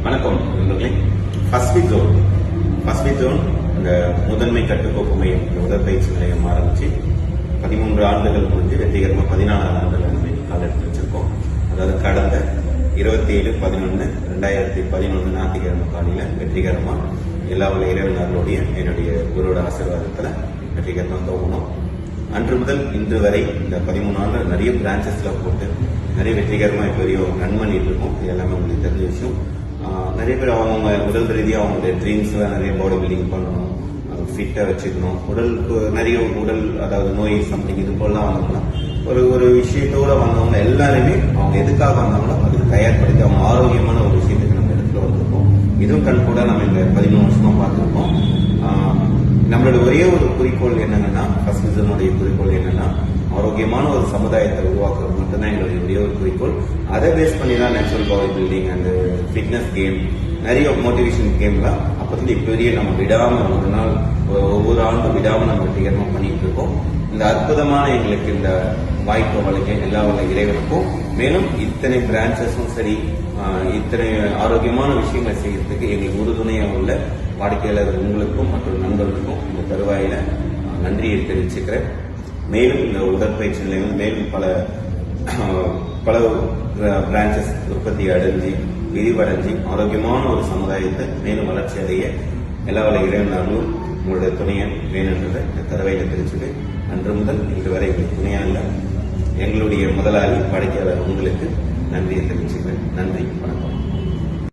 வணக்கம் நண்பர்களே. First week zone இந்த முதன்மை கட்டுக்கோப்பு மையம் உடற்பயிற்சி நிலையம் ஆரம்பிச்சு 13 ஆண்டுகள் முடிஞ்சு வெற்றிகரமாக 14 ஆண்டுகள் கால் எடுத்து வச்சிருக்கோம். அதாவது கடந்த 27/11/2011 ஞாயிற்றுக்கிழமை காலையில் வெற்றிகரமா எல்லா உள்ள இறைவனர்களுடைய என்னுடைய குருவோட ஆசீர்வாதத்துல வெற்றிகரமாக துவங்கணும். அன்று முதல் இன்று வரை இந்த 13 ஆண்டு நிறைய பிரான்ச்சஸ்ல போட்டு நிறைய வெற்றிகரமா இப்போ வரையும் ரன் பண்ணிட்டு இருக்கோம். இது எல்லாமே உங்களுக்கு தெரிஞ்ச விஷயம். நிறைய பேர் அவங்க உடல் ரீதியாக அவங்களுடைய ட்ரீம்ஸ்ல நிறைய பாடி பில்டிங் பண்ணணும், ஃபிட்டா வச்சுக்கணும், உடலுக்கு நிறைய உடல் அதாவது நோய் சம்திங் இது போலாம் வந்தவங்கன்னா ஒரு விஷயத்தோட வந்தவங்க எல்லாருமே அவங்க எதுக்காக வந்தாங்களோ அதுக்கு தயார்படுத்தி அவங்க ஆரோக்கியமான ஒரு விஷயத்துக்கு நம்ம இடத்துல வந்திருக்கோம். இதுவும் கண் கூட நம்ம இந்த 13 வருஷமா பார்த்துருக்கோம். நம்மளோட ஒரே ஒரு குறிக்கோள் என்னங்கன்னா ஃபர்ஸ்ட் விசனுடைய குறிக்கோள் என்னன்னா ஆரோக்கியமான ஒரு சமுதாயத்தை உருவாக்குறது மட்டும்தான் எங்களுடைய ஒரே ஒரு குறிக்கோள். அதை பேஸ் பண்ணி தான் natural body building and fitness game நிறைய மோட்டிவேஷன் கேம்லாம் அப்போது இப்போ வரையும் நம்ம விடாம ஒரு நாள் ஒவ்வொரு ஆண்டும் விடாம நம்ம வெற்றிகரமாக பண்ணிட்டு இருக்கோம். இந்த அற்புதமான எங்களுக்கு இந்த வாய்ப்பு வழங்க எல்லா வல்ல இறைவனுக்கும் மேலும் இத்தனை பிரான்ச்சஸும் சரி இத்தனை ஆரோக்கியமான விஷயங்களை செய்யறதுக்கு எங்களுக்கு உறுதுணையாக உள்ள வாடிக்கையாளர் உங்களுக்கும் மற்றும் நண்பர்களுக்கும் இந்த தருவாயில நன்றியை தெரிவிச்சுக்கிறேன். மேலும் இந்த உடற்பயிற்சி நிலையம் மேலும் பல பிரான்ச்சஸ் உற்பத்தி அடைஞ்சு விரிவடைஞ்சு ஆரோக்கியமான ஒரு சமுதாயத்தை மேலும் வளர்ச்சி அடைய எல்லா வல்ல இறைவனாலும் உங்களுடைய துணையை வேணுன்றதை இந்த தருவாயில தெரிவிச்சுட்டு அன்று முதல் இன்று வரை எங்களுக்கு துணையாக எங்களுடைய முதலாளி வாடிக்கையாளர் உங்களுக்கு நன்றியை தெரிவிச்சுக்கிறேன். நன்றி, வணக்கம்.